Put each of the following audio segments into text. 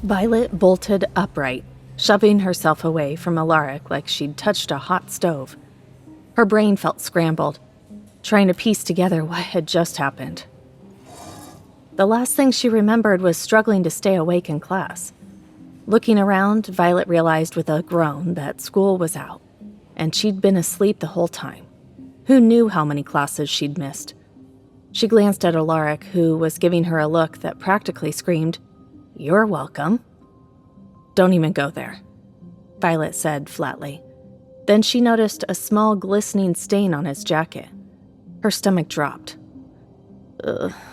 Violet bolted upright, shoving herself away from Alaric like she'd touched a hot stove. Her brain felt scrambled, trying to piece together what had just happened. The last thing she remembered was struggling to stay awake in class. Looking around, Violet realized with a groan that school was out, and she'd been asleep the whole time. Who knew how many classes she'd missed? She glanced at Alaric, who was giving her a look that practically screamed, "You're welcome." "Don't even go there," Violet said flatly. Then she noticed a small glistening stain on his jacket. Her stomach dropped.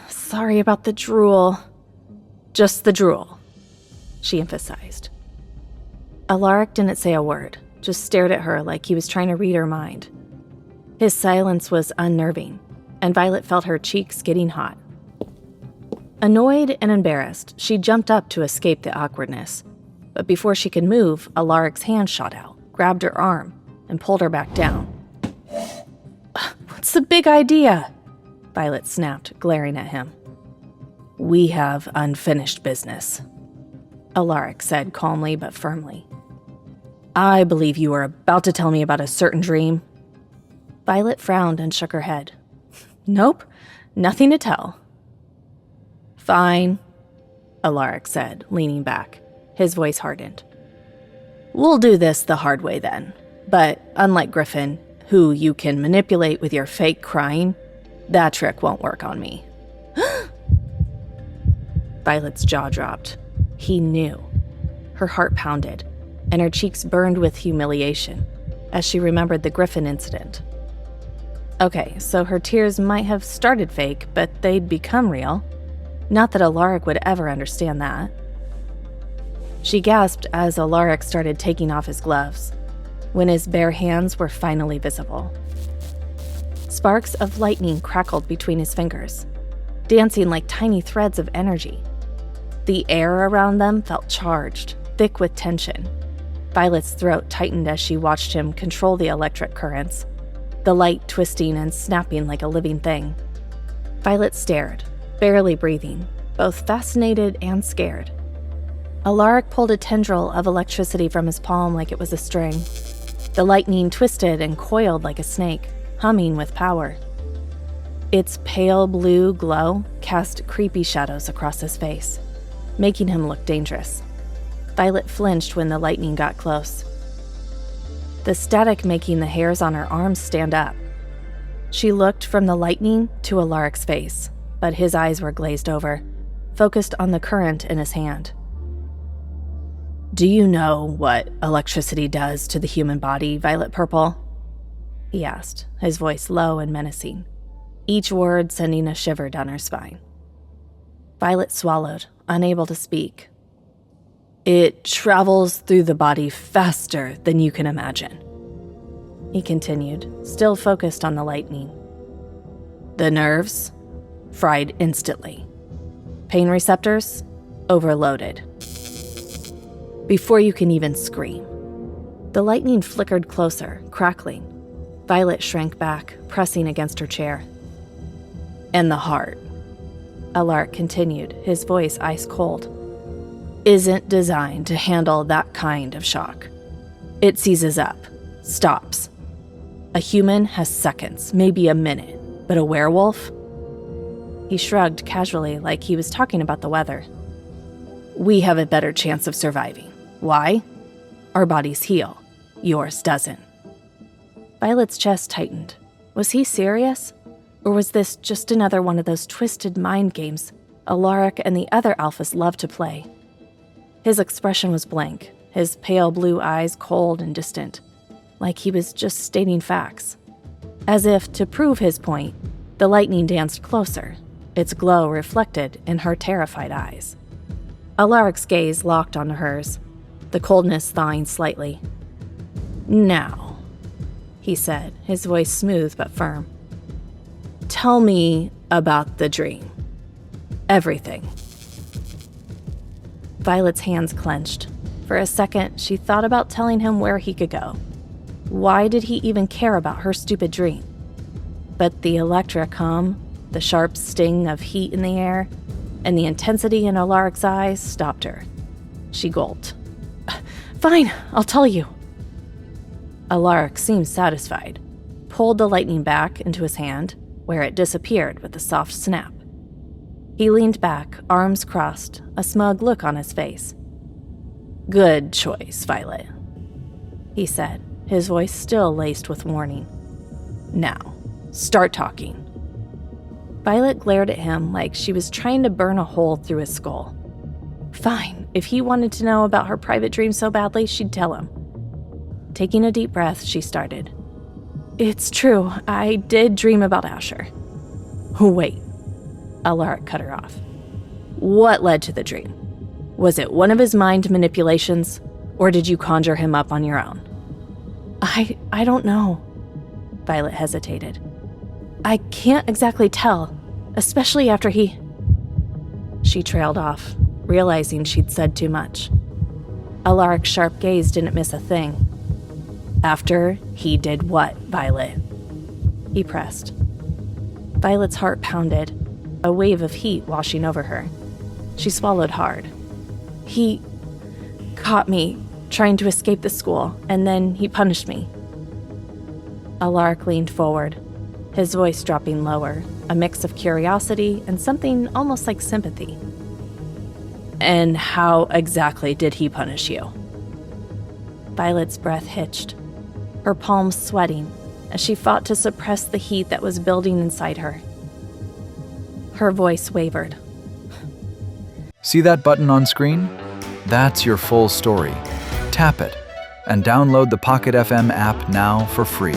"Sorry about the drool." "Just the drool," she emphasized. Alaric didn't say a word, just stared at her like he was trying to read her mind. His silence was unnerving, and Violet felt her cheeks getting hot. Annoyed and embarrassed, she jumped up to escape the awkwardness. But before she could move, Alaric's hand shot out, grabbed her arm, and pulled her back down. "What's the big idea?" Violet snapped, glaring at him. "We have unfinished business," Alaric said calmly but firmly. "I believe you are about to tell me about a certain dream." Violet frowned and shook her head. "Nope, nothing to tell." "Fine," Alaric said, leaning back. His voice hardened. "We'll do this the hard way then. But unlike Griffin, who you can manipulate with your fake crying, that trick won't work on me." Violet's jaw dropped. He knew. Her heart pounded, and her cheeks burned with humiliation as she remembered the Griffin incident. Okay, so her tears might have started fake, but they'd become real. Not that Alaric would ever understand that. She gasped as Alaric started taking off his gloves, when his bare hands were finally visible. Sparks of lightning crackled between his fingers, dancing like tiny threads of energy. The air around them felt charged, thick with tension. Violet's throat tightened as she watched him control the electric currents, the light twisting and snapping like a living thing. Violet stared, barely breathing, both fascinated and scared. Alaric pulled a tendril of electricity from his palm like it was a string. The lightning twisted and coiled like a snake, humming with power. Its pale blue glow cast creepy shadows across his face, making him look dangerous. Violet flinched when the lightning got close, the static making the hairs on her arms stand up. She looked from the lightning to Alaric's face, but his eyes were glazed over, focused on the current in his hand. "Do you know what electricity does to the human body, Violet Purple?" he asked, his voice low and menacing, each word sending a shiver down her spine. Violet swallowed, unable to speak. "It travels through the body faster than you can imagine," he continued, still focused on the lightning. "The nerves? Fried instantly. Pain receptors? Overloaded. Before you can even scream." The lightning flickered closer, crackling. Violet shrank back, pressing against her chair. "And the heart," Alaric continued, his voice ice cold, "isn't designed to handle that kind of shock. It seizes up, stops. A human has seconds, maybe a minute, but a werewolf?" He shrugged casually like he was talking about the weather. "We have a better chance of surviving. Why? Our bodies heal. Yours doesn't." Violet's chest tightened. Was he serious? Or was this just another one of those twisted mind games Alaric and the other alphas loved to play? His expression was blank, his pale blue eyes cold and distant, like he was just stating facts. As if to prove his point, the lightning danced closer, its glow reflected in her terrified eyes. Alaric's gaze locked onto hers, the coldness thawing slightly. "Now," he said, his voice smooth but firm. "Tell me about the dream. Everything." Violet's hands clenched. For a second, she thought about telling him where he could go. Why did he even care about her stupid dream? But the electric hum, the sharp sting of heat in the air, and the intensity in Alaric's eyes stopped her. She gulped. Fine, I'll tell you. Alaric seemed satisfied, pulled the lightning back into his hand, where it disappeared with a soft snap. He leaned back, arms crossed, a smug look on his face. Good choice, Violet, he said, his voice still laced with warning. Now, start talking. Violet glared at him like she was trying to burn a hole through his skull. Fine, if he wanted to know about her private dream so badly, she'd tell him. Taking a deep breath, she started. It's true, I did dream about Asher. Wait, Alaric cut her off. What led to the dream? Was it one of his mind manipulations, or did you conjure him up on your own? I don't know. Violet hesitated. I can't exactly tell, especially after he... She trailed off, realizing she'd said too much. Alaric's sharp gaze didn't miss a thing. After he did what, Violet? He pressed. Violet's heart pounded, a wave of heat washing over her. She swallowed hard. He caught me trying to escape the school, and then he punished me. Alaric leaned forward, his voice dropping lower, a mix of curiosity and something almost like sympathy. And how exactly did he punish you? Violet's breath hitched, her palms sweating as she fought to suppress the heat that was building inside her. Her voice wavered. See that button on screen? That's your full story. Tap it and download the Pocket FM app now for free.